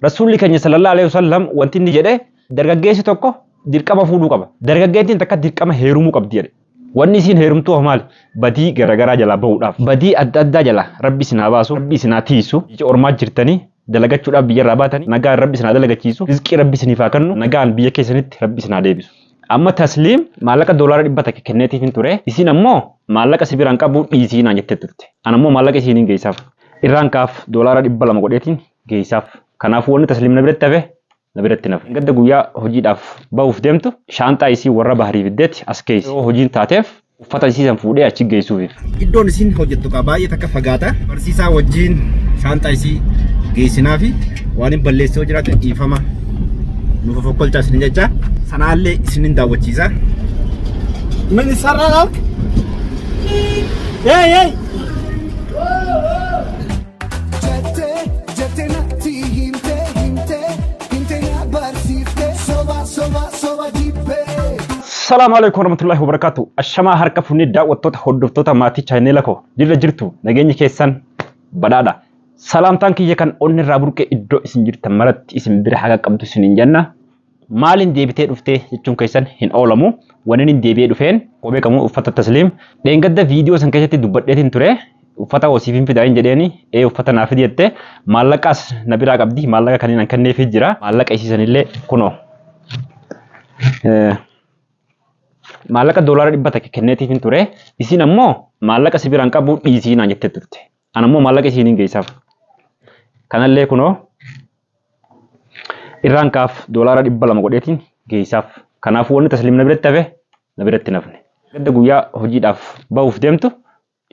Rasuulli keenya sallallahu alaihi wasallam wanti inni jedhe dargaggeessi tokko dirqama fuudhuu qaba. Dargaggeettiin takka dirqama heerumuu qabdi jedhe. Wanni isiin heerumtuu maali? Badii garaagaraa jalaa bahuudhaaf. Badii adda addaa jala Rabbi isin haa baasu, Rabbi isin haa tiisu. Ija ormaa jirtanii dalagachuudhaaf biyyarraa baatanii nagaan Rabbi isin haa dalagachiisu. Rizqii Rabbi isiniif haa kennu. Nagaan biyya keessanitti Rabbi isin haa deebisu. Amma tasliim maallaqa doolaara 100 kenneetiif hin ture. Isin ammoo maallaqa sibiraan qabu dhiisii naan jettee turte. An ammoo maallaqa isiin geessaaf. Irraan kaaf doolaara 200 godheetiin geessaaf. Kanaafuu wanni tasliim na biratti hafe na biratti nafe. Gadda guyyaa hojiidhaaf bahuuf deemtu shaanxaa isii warra baharii fiddeetti as keessa. Yoo hojiin taateef uffata isiisan fuudhee achi geessuuf. Iddoon isiin hojjettu baay'ee takka fagaata. Barsiisaa wajjin shaanxaa isii geessinaa fi waan hin balleessoo jiraatu dhiifama nuuf fokkolchaa isin jecha sanaallee isinin daawwachiisa. Min sarara hey Assalamu alaikum warahmatullahi wabarakatuh. Ashama harka funni daawwattoota hordoftoota maatii channel koo jirra jirtu nageenyi keessan badhaadha. Salaamtaan kiyya kan onni irraa burqee iddoo isin jirtan maratti isin bira haga qabdu isinin jenna. Maalin deebitee dhuftee jechuun keessan hin oolamu. Wanni deebi'ee dhufeen kophee kamuu uffata tasliim. Dheengadda viidiyoo san keessatti dubbadheetiin ture. Uffata wasiifin fidaa'in jedheeni uffata naaf fidette maallaqas na biraa qabdi maallaqa kaniin kenneefii jira. Maallaqa isiisanillee kunoo. Maallaqa doolaara 100 kenneetiif hin ture. Isin ammoo maallaqa sibiraan qabu dhiisii naan jettee turte. An ammoo maallaqa isiin geessaaf. Kanallee kunoo irraan kaaf doolaara 200 godheetiin geessaaf. Kanaafuu wanni tasliim na biratti hafe na biratti nafne. Gadda guyyaa hojiidhaaf bahuuf deemtu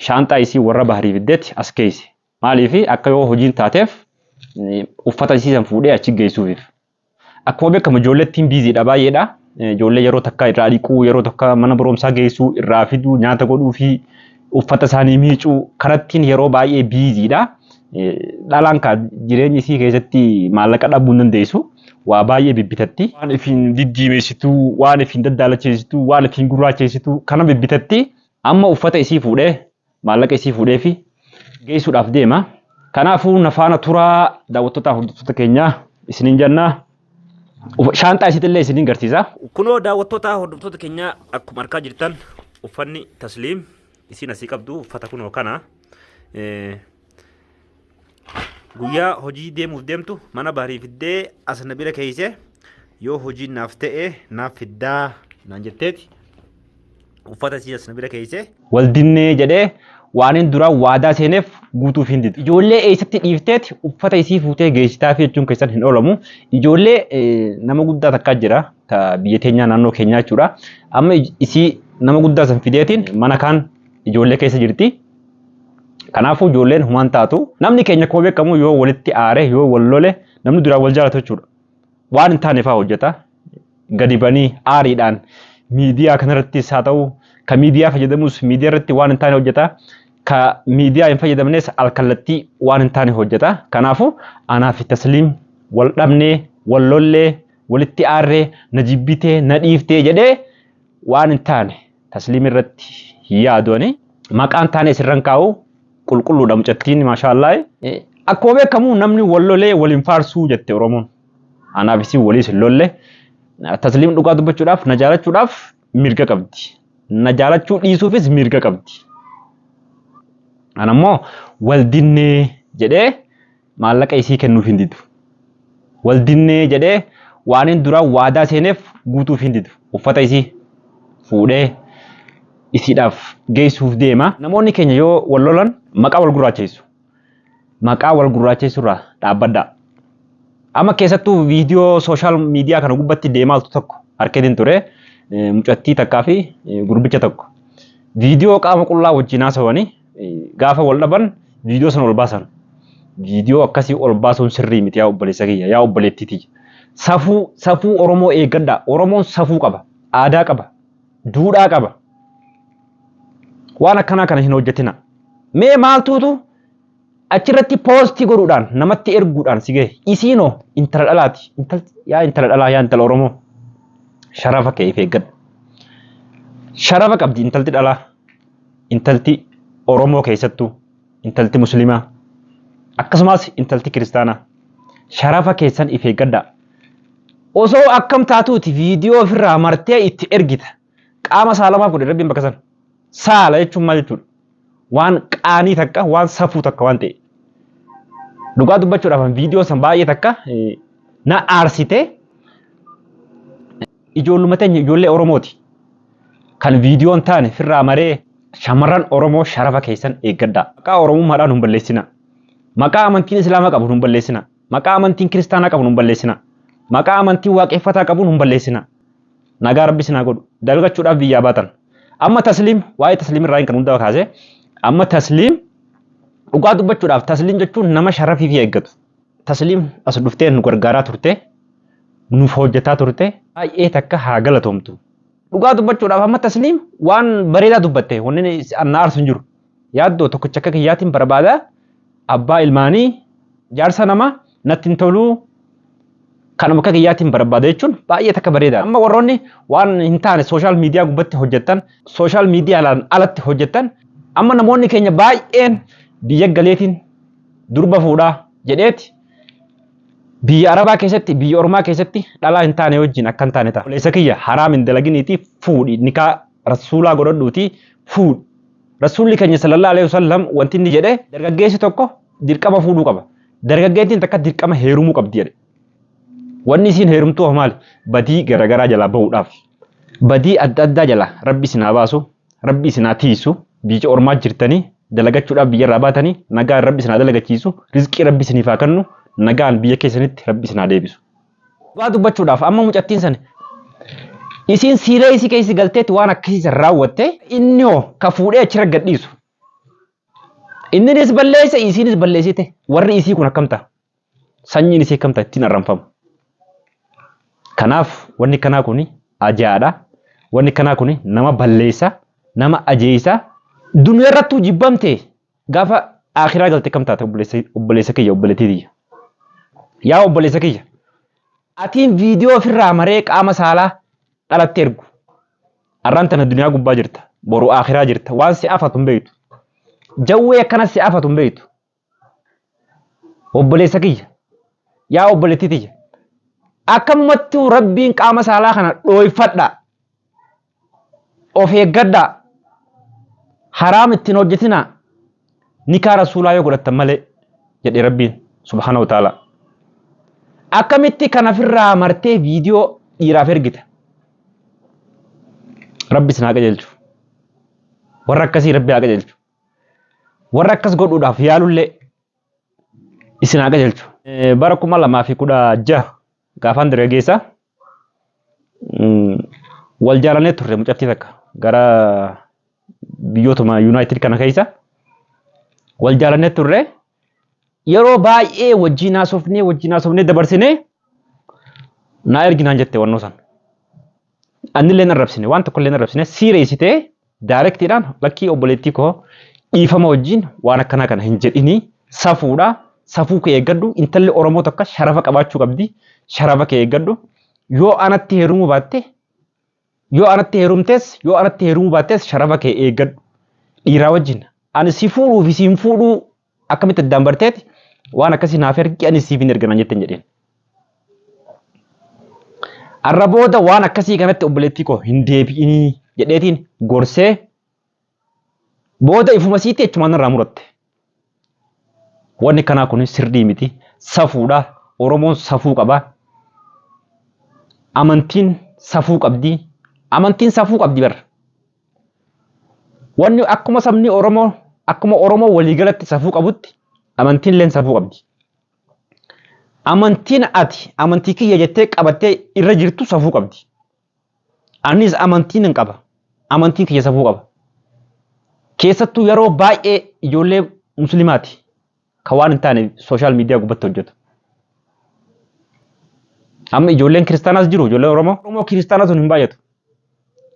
shaanxaa isii warra baharii fiddeetti as keessa. Maaliif akka yoo hojiin taateef uffata isiisan fuudhee achi geessuuf. Akkuma beekamu ijoollettiin biiziidha baay'eedha. Ijoollee yeroo takka irraa dhiquu, yeroo takka mana barumsaa geessuu, irraa fiduu, nyaata godhuu fi uffata isaanii miicuu karattiin yeroo baay'ee biiziidha. Dhalaan jireenya isii keessatti maallaqa dhabuu hin dandeessu. Waa baay'ee bibbitatti. Waan ifiin diddiimeessitu, waan ifiin daddaalacheessitu, waan ifiin gurraacheessitu kana bibbitatti. Amma uffata isii fuudhee maallaqa isii fuudhee fi geessuudhaaf deema. Kanaafuu nafaana turaa daawwattoota hordoftoota keenyaa isiniin jenna. Shaanxaa isiitillee isiniin garsiisa. Kunoo daawwattoota hordoftoota keenyaa akkuma argaa jirtan uffanni tasliim isiin asii qabdu uffata kunoo kana. Guyyaa hojii deemuuf deemtu mana baharii fiddee as na bira keeyse yoo hojii naaf ta'e naaf fiddaa naan jetteeti. Uffata isii as na bira keeyse. Waldinnee jedhee waanin dura waadaa seeneef guutuuf hin didu. Ijoollee eessatti dhiifteeti uffata isii fuutee geessitaa fi jechuun keessan hin oolamu. Ijoollee nama guddaa takkaa jira biyya teenyaa naannoo keenyaa jechuudha. Amma isii nama guddaa san fideetiin mana kaan ijoollee keessa jirti. Kanaafuu ijoolleen humaan taatu namni keenya koo beekamu yoo walitti aare yoo wal lole namni duraan wal jaalatu jechuudha. Waan hin taane fa'aa hojjeta. Gadi banii aariidhaan miidiyaa kanarrattis haa ta'u ka miidiyaa fayyadamus miidiyaa irratti waan hin taane hojjeta. Ka miidiyaa hin fayyadamnes alkallattii waan hin taane hojjeta. Kanaafuu anaa fi tasliim wal dhabnee wal lollee walitti aarree na jibbitee na dhiiftee jedhee waan hin taane tasliim irratti yaadooni. Maqaan taane sirran kaa'u qulqulluudha mucattiin maashaallah. Akkuma beekamu namni wal lolee waliin faarsuu jette Oromoon. Anaaf isii waliis hin lolle. Tasliim dhugaa dubbachuudhaaf na jaalachuudhaaf mirga qabdi. Na jaalachuu dhiisuufis mirga qabdi. An ammoo waldinnee jedhee maallaqa isii kennuuf hin didu. Waldinnee jedhee waanin dura waadaa seeneef guutuuf hin didu. Uffata isii fuudhee isiidhaaf geessuuf deema. Namoonni keenya yoo wal lolan maqaa wal gurraacheessu. Maqaa wal gurraacheessurraa dhaabbadhaa. Amma keessattuu viidiyoo sooshaal miidiyaa kana gubbatti deemaa tokko arkeetiin ture. Mucattii takkaa fi gurbicha tokko. Viidiyoo qaama qullaa wajjin haasawanii gaafa wal dhaban viidiyoo sana ol baasan. Viidiyoo akkasii ol baasuun sirrii miti yaa obboleessa kiyya yaa obboleettiiti. Safuu Oromoo eeggadhaa. Oromoon safuu qaba. Aadaa qaba. Duudhaa qaba. Waan akkanaa kana hin hojjetina. Mee maaltuutu achirratti poostii godhuudhaan namatti erguudhaan si gahe isiinoo intala dhalaati. Yaa intala dhalaa yaa intala Oromoo. Sharafa keef eeggadha. Sharafa qabdi intalti dhalaa. Intalti Oromoo keessattuu intalti Muslimaa akkasumas intalti Kiristaanaa. sharafa keessan if eeggadhaa. Osoo akkam taatuuti viidiyoo ofirraa martee itti ergita. Qaama saalamaa godhe rabbiin bakka sana. Saala jechuun maal jechuudha? Waan qaanii takka, waan safuu takka waan ta'e. Dhugaa dubbachuudhaaf viidiyoo san baay'ee takka na aarsite ijoolluma teenya ijoollee Oromooti. Kan viidiyoon taane firraa maree shamarran Oromoo sharafa keessan eeggadhaa. Maqaa Oromummaadhaan hin balleessina. Maqaa amantiin Islaamaa qabu hin balleessina. Maqaa amantiin Kiristaanaa qabu hin balleessina. Maqaa amantiin Waaqeffataa qabu hin balleessina. Nagaa Rabbi sinaa godhu. Dalgachuudhaaf biyyaa baatan. Amma tasliim waa'ee tasliim irraa kan hunda kaasee amma tasliim dhugaa dubbachuudhaaf tasliim jechuun nama sharafii fi eeggatu. Tasliim as dhuftee nu gargaaraa turte nuuf hojjetaa turte baay'ee takka haa galatoomtu. Dhugaa dubbachuudhaaf amma tasliim waan bareedaa dubbatte wanni anna aarsu hin jiru. Yaaddoo tokkicha akka kiyyaatiin barbaada abbaa ilmaanii jaarsa nama natti hin toluu kanuma akka kiyyaatiin barbaada jechuun baay'ee takka bareeda. Amma warroonni waan hin taane sooshaal miidiyaa gubbatti hojjettan sooshaal miidiyaalaan alatti hojjettan amma namoonni keenya baay'een biyya galeetiin durba fuudhaa jedheeti biyya Arabaa keessatti biyya Oromaa keessatti dhalaa hin taane wajjin akka hin taane ta'a. Obboleessa kiyya haraam hin dalaginiiti fuudhi nikaa rasuulaa godhadhuuti fuudhi. Rasuulli keenya sallallahu alaihi wasallam wanti inni jedhe dargaggeessi tokko dirqama fuudhuu qaba. Dargaggeettiin takka dirqama heerumuu qabdi jedhe. Wanni isiin heerumtuu maali? Badii garaagaraa jalaa bahuudhaaf. Badii adda addaa jalaa rabbi isinaa baasu, rabbi isinaa tiisu, biyya Oromaa jirtanii dalagachuudhaaf biyya irraa baatanii nagaan rabbi isinaa dalagachiisu, rizqii rabbi isiniif haa kennu, nagaan biyya keessanitti rabbi isinaa deebisu. Waa dubbachuudhaaf amma mucattiin sana isiin siiree isii keessa galteetti waan akkasii san raawwatte inni hoo ka fuudhee achirra gadhiisu. Inninis balleessa isiinis balleessite warri isii kun akkam ta'a? Sanyiin isii akkam ta'a ittiin arranfamu? Kanaaf wanni kanaa kuni ajaa'adha. Wanni kanaa kuni nama balleessa, nama ajeessa. Duniyaa irrattuu jibbamte gaafa akhiraa galte kam taate obboleessa kiyya obboleettii tiyya. Yaa obboleessa kiyya. Atiin viidiyoo ofirraa maree qaama saalaa dhalatte ergu. Arraan tana duniyaa gubbaa jirta. Boru akhiraa jirta. Waan si afatu hin beektu. Jawwee akkanas si afatu hin beektu. Obboleessa kiyya. Yaa obboleettii tiyya. Akkamumattuu rabbiin qaama saalaa kana dhooyfadha. Of eeggadha. Haraam ittiin hojjetina. Nikaa rasuulaa yoo godhattan malee jedhe rabbiin subhaanahu wa ta'ala. Akkamitti kana ofirraa martee viidiyoo dhiiraaf ergita. Rabbi isin haa qajeelchu. Warra akkasii rabbi haa qajeelchu. Warra akkas godhuudhaaf yaalullee isin haa qajeelchu. Bara 2016 gaafaan dargaggeessa wal jaalannee turre mucattii takka gara biyyootuma United kana keessa wal jaalannee turre yeroo baay'ee wajjin haasofnee dabarsinee naa erginaan jette wannoo san. Annillee narrabsine waan tokkollee narrabsine siireessitee daayirektiidhaan lakkii obboleettii koo dhiifama wajjin waan akkanaa kana hin jedhinii safuudha. Safuu kee eeggadhu intalli Oromoo tokko sharafa qabaachuu qabdi. Sharafa kee eeggadhu yoo anatti heerumuu baatte yoo anatti heerumuu baattes sharafa kee eeggadhu. Dhiiraa wajjin ani si fuudhuu fi siin fuudhuu akkamitti addaan barteeti waan akkasii naaf ergi ani siif hin erganaan jetteen jedheen. Arra booda waan akkasii kanatti obboleettii koo hin deebi'inii jedheetiin gorsee booda ifuma siitti jechumaan irraa muratte. Wanni kanaa kun sirrii miti. Safuudha. Oromoon safuu qaba. Amantiin safuu qabdi. Amantiin safuu qabdi bara. Wanni akkuma sabni Oromoo akkuma Oromoo waliigalatti safuu qabutti amantiin illee safuu qabdi. Amantiin ati amantii kiyya jettee qabattee irra jirtu safuu qabdi. Anis amantiin hin qaba. Amantiin kiyya safuu qaba. Keessattuu yeroo baay'ee ijoollee musliimaati. Kawaan hin taane sooshaal miidiyaa gubbatti hojjetu. Amma ijoolleen kiristaanaas jiru ijoollee Oromoo kiristaanaa sun hin baay'atu.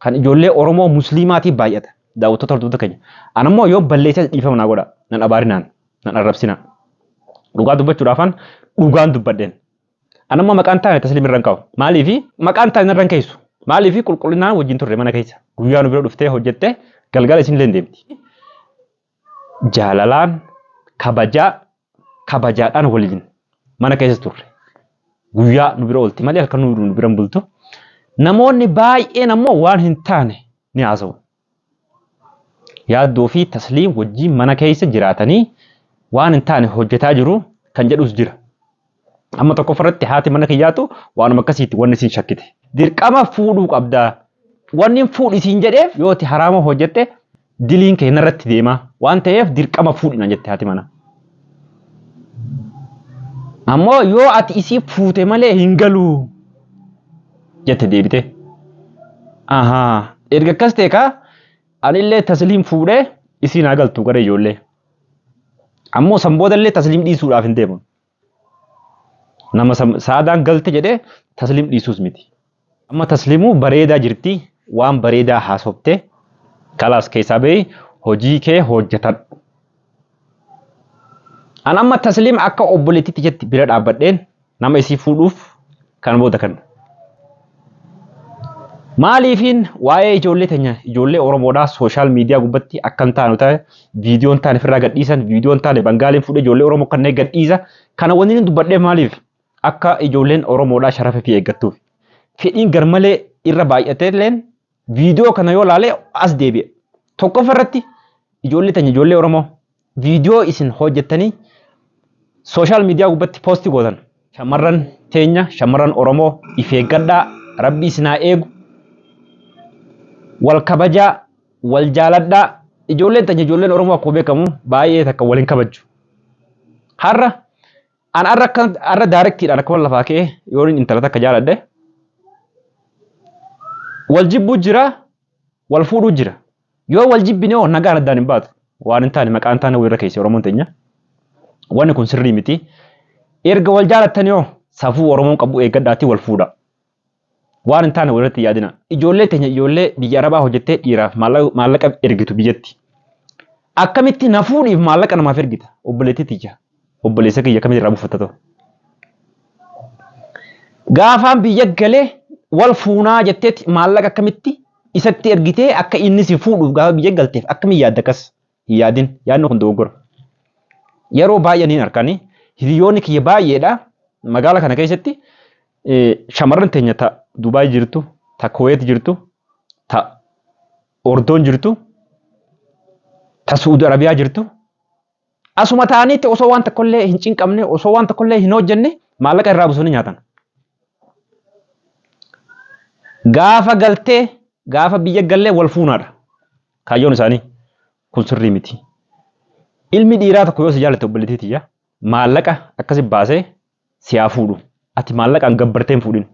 Kan ijoollee Oromoo musliimaatiif baay'ata. Daawwattoota hordoftoota keenya. Anammoo yoo balleessaa dhiifama naa godha. Nan abaarinaan. Nan arrabsinaan. Dhugaa dubbachuudhaafan dhugaan dubbadheen. Anammoo maqaan taane tasliim irraan kaa'u. Maaliifi maqaan taane irraan keessu. Maaliifi qulqullinaan wajjin turre mana keessa. Guyyaa nu bira dhuftee hojjettee galgala isin illee deemti. Jaalalaan kabajaadhaan waliin mana keessa turre. Guyyaa nu bira oolti malee halkan nu bira hin bultu. Namoonni baay'een ammoo waan hin taane ni haasa'u. Yaaddoo fi tasliim wajjin mana keessa jiraatanii waan hin taane hojjetaa jiru kan jedhus jira. Amma tokko farratti haati mana kiyyaatu waanuma akkasiitti wanni isin shakkite. Dirqama fuudhuu qabdaa. Wanni fuudhi isin jedheef yoo ati haraama hojjette diliin kee narratti deema waan ta'eef dirqama fuudhina jette haati mana. Ammoo yoo ati isii fuute malee hin galu jette deebite. Ahaa erga akkas ta'e kaa anillee tasliim fuudhee isiin haa galtu gara ijoollee. Ammoo san boodallee tasliim dhiisuudhaaf hin deemu. Nama saadaan galte jedhee tasliim dhiisuus miti. Amma tasliimuu bareedaa jirti waan bareedaa haasofte kalaas keessaa bahee hojii kee hojjetan. An amma tasliim akka obboleettiitti jetti bira dhaabbadheen nama isii fuudhuuf kan booda kan. Maaliifin waa'ee ijoollee teenya ijoollee Oromoodhaa sooshaal miidiyaa gubbatti akkan taanu ta'e viidiyoon taane ofirraa gadhiisan viidiyoon taane Bangaaliin fuudhee ijoollee Oromoo kanneen gadhiisa kana wanni inni dubbadhee maaliif akka ijoolleen Oromoodhaa sharafa fi eeggattuuf fedhiin garmalee irra baay'ateelleen viidiyoo kana yoo laale as deebi'e tokkoffaa irratti ijoollee teenya ijoollee Oromoo viidiyoo isin hojjettanii sooshaal miidiyaa gubbatti poostii gootan shamarran teenya shamarran Oromoo if eeggadhaa rabbi isinaa eegu wal kabajaa wal jaaladhaa ijoolleen teenya ijoolleen Oromoo akkuma beekamu baay'ee takka waliin kabaju. Har'a an arra daarektiidhaan akka wal lafaa ka'ee yoo intala takka jaaladhe wal jibbuu jira wal fuudhuu jira yoo wal jibbine oo nagaan addaan hin baatu waan hin taane maqaan taane wirra keessa Oromoon teenya wanni kun sirrii miti erga wal jaalattanii oo safuu Oromoon qabu eeggadhaatii wal fuudha. Waan hin taane walirratti yaadina. Ijoollee teenya ijoollee biyya Arabaa hojjettee dhiiraaf maallaqa ergitu biyyatti. Akkamitti na fuudhiif maallaqa namaaf ergita? Obboleettii tiyya. Obboleessa kiyya akkamitti irraa buufatta ta'u? Gaafaan biyya galee wal fuunaa jetteetti maallaqa akkamitti isatti ergitee akka inni si fuudhuuf gaafa biyya galteef akkamitti yaadda akkas hin yaadin yaadni kun dogoggora. Yeroo baay'ee niin harkanii hiriyoonni kiyya baay'eedha magaala kana keessatti shamarran teenya ta Dubaay jirtu, ta Kuwait jirtu, ta Ordoon jirtu, ta Saudi Arabiyaa jirtu. Asuma ta'anitti osoo waan tokkollee hin cinqabne, osoo waan tokkollee hin hojjenne maallaqa irraa buusanii nyaatan. Gaafa galtee, gaafa biyya gallee wal fuunaadha. Kaayyoon isaanii kun sirrii miti. Ilmi dhiiraa tokko yoo si jaallate obboleettii tiyya maallaqa akkasi baasee si haa fuudhu. Ati maallaqaan gabbartee hin fuudhin.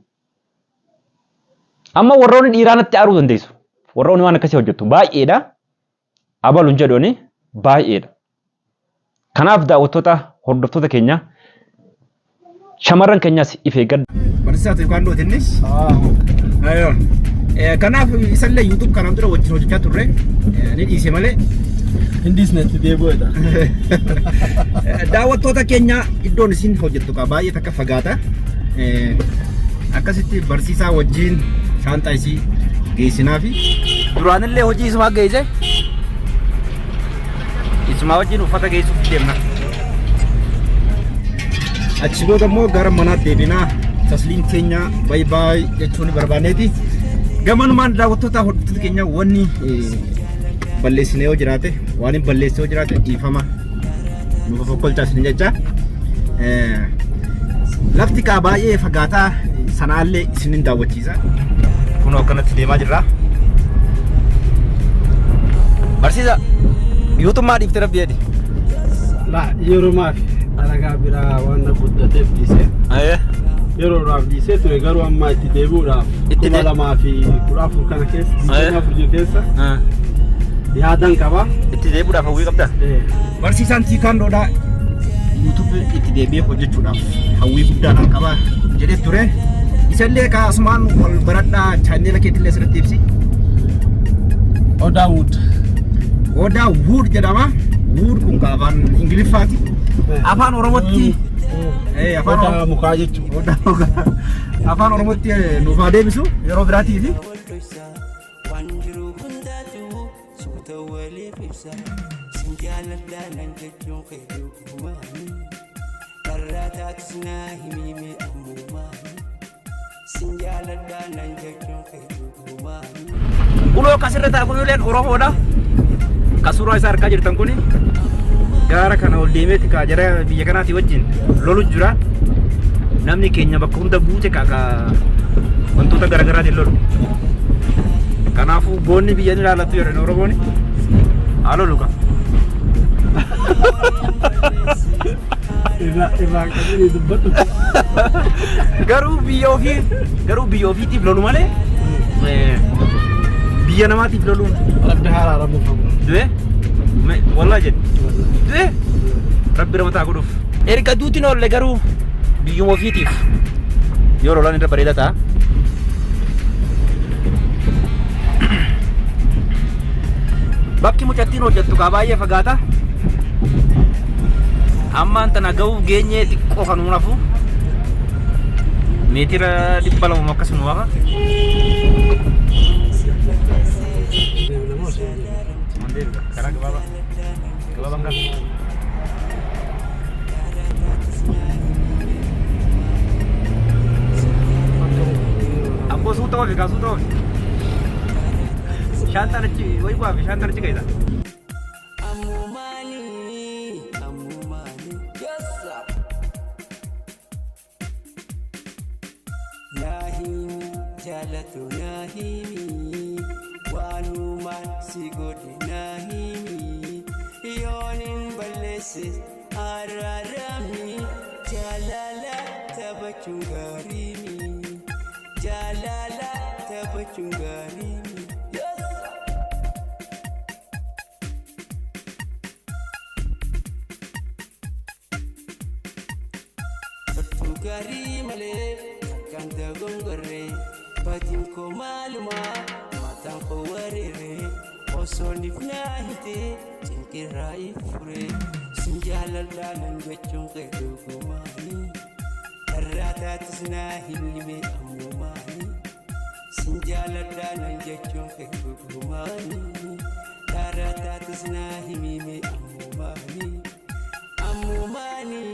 Amma warroonni dhiiraa natti aaruu dandeessu. Warroonni waan akkasii hojjettu baay'eedha. Abaluun jedhuuni baay'eedha. Kanaaf daawwattoota hordoftoota keenya shamarran keenyas if eeggadha. Barsiisaa yookaan dootinnis. Kanaaf isallee YouTube kanaan dura wajjin hojjechaa turre ni dhiise malee. Hindis natti deebi'eedha. Daawwattoota keenya iddoon isin hojjettu baay'ee takka fagaata. Akkasitti barsiisaa wajjin shaantaa isii geessinaa fi duraanillee hojii isumaa geesse isumaa wajjin uffata geessuuf deemna. Achi booda immoo gara manaatti deebinaa tasliim keenya baay baay jechuun barbaaneeti. Gamanumaan daawwattoota hordoftoota keenya wanni balleessinee yoo jiraate waan hin balleessee yoo jiraate dhiifama nuuf fokkolchaas ni jecha. Lafti kaa baay'ee fagaataa sanaallee isinin daawwachiisa. Kun akkanatti deemaa jirra. Barsiisa yuutummaa dhiiftee rabbi jedhi. Yeromaaf alagaa biraa waan guddateef dhiise. Yeroodhaaf dhiisee ture garuu amma itti deebi'uudhaaf 2014 kana keessa yaadan qaba. Itti deebi'uudhaaf hawwii qabda? Barsiisaan Tiikaandoodhaa YouTube itti deebi'ee hojjechuudhaaf hawwii guddaadhaan qaba jedhee ture. Isallee kaasumaan wal baradhaa chaanela keetillee sirriitti ibsi. Odaa Wood jedhama. Wood kun afaan Ingiliffaati. Afaan Oromootti Odaa mukaa jechuudha. Afaan Oromootti nuuf haa deebisu yeroo biraatiifi. Kulo kasirra kun uleen Oromoodha. Kasuraa isaa harkaa jirtan kuni gaara kana ol deemeeti ka jara biyya kanaati wajjin lolu jira. Namni keenya bakka hunda buute ka wantoota garaagaraatiin lolu. Kanaafuu goonni biyya ni ilaalatu jedhan Oromooni. Haaloo luka. Garuu biyya ofiitiif lolu malee biyya namaatiif loluun Rabbi haa araaramu qabu. du'e wallaa jedhe du'e rabbi ramataa godhuuf erga duutiin oolle garuu biyyuma ofiitiif yoo lolaan irra bareeda ta'a. Bakki mucattiin hojjettu kaa baay'ee fagaata. Ammaan tana ga'uuf geenyee xiqqoo kan uunafu meetira 200 akkasuma waaqa. Karaa gabaabaan kan amboo suuta ofi kaa suuta ofi shantaan achi wayi waafi shantaan achi gaita. Jalatu nahimi wanuman sigodi nahimi yonin balese ararami jalala tabachungarimi jalala tabachungarimi Gari male kanta gongore Batin ko maluma matang ko warere Osonif na hiti tinkira ifure Sinjalala ng gachong kayo kumani Taratatis na hilime amumani Sinjalala ng gachong kayo kumani Taratatis na hilime amumani Amumani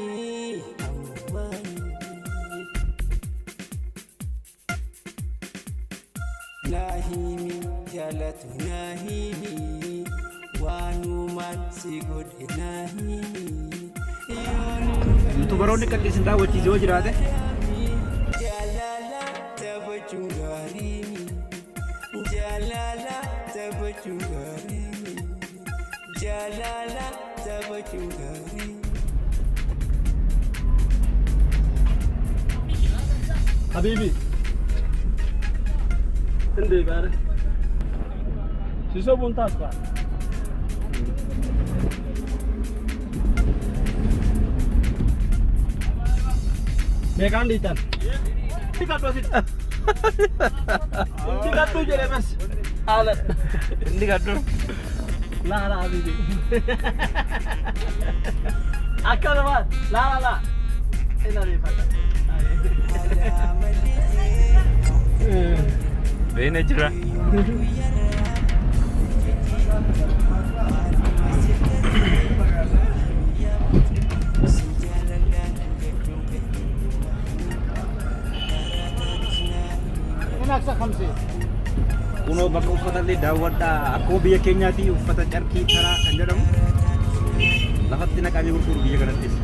Nahimi jalatu nahimi wanuman sigodi nahimi Youtuberoonni qadhiisin daawwachiisee yoo jiraate jalala tabachungarimi jalala tabachungarimi jalala tabachungarimi Habibi. Inde gare. Siso buntas pa. Mekan ditan. Tiga dua sit. Tiga tu je lepas. Alat. inni gaddu La la Habibi. Akal mat. La. Ina ni pada. beene jira. Enak sa khamsi. Kunoo bakka uffatallee daawwadhaa akkuma biyya keenyaatti uffata carqii taraa kan jedhamu lafatti naqamee gurguru biyya kanattis.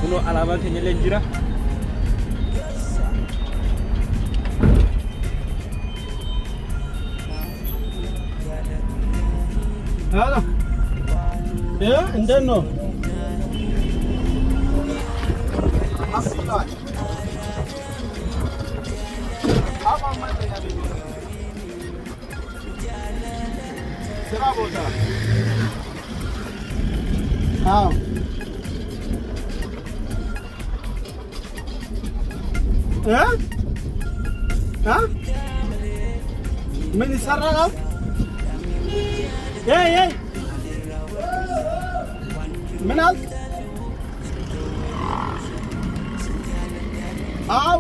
Kunoo alaabaan keenyallee jira. Halo. Ya, endan no. Apa mai tanya dulu. Será botar. Ah. Ya? Hah? Meni sarang? Hey! Menal?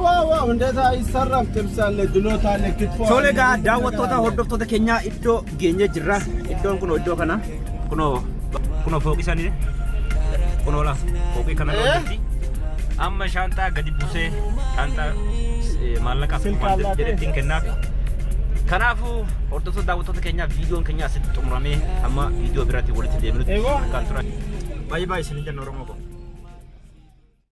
Wow, እንደዛ ይሰራም ጥብሳለ ድሎታለ ክትፎ Tole egaa daawwattoota hordoftoota keenyaa iddoo geenyee jirra. Iddoon kun iddoo kana kunoo fooqii isaanii kunoo la fooqii kana irratti amma shaantaa gadi buusee shaantaa maallaqa jedhettiin kennaaf. Kanaafuu hordoftoota daawwattoota keenyaa viidiyoon keenya asitti xumuramee amma viidiyoo biraatti walitti deebinutti kan turan. Baay'ee isin jenna Oromoo ko.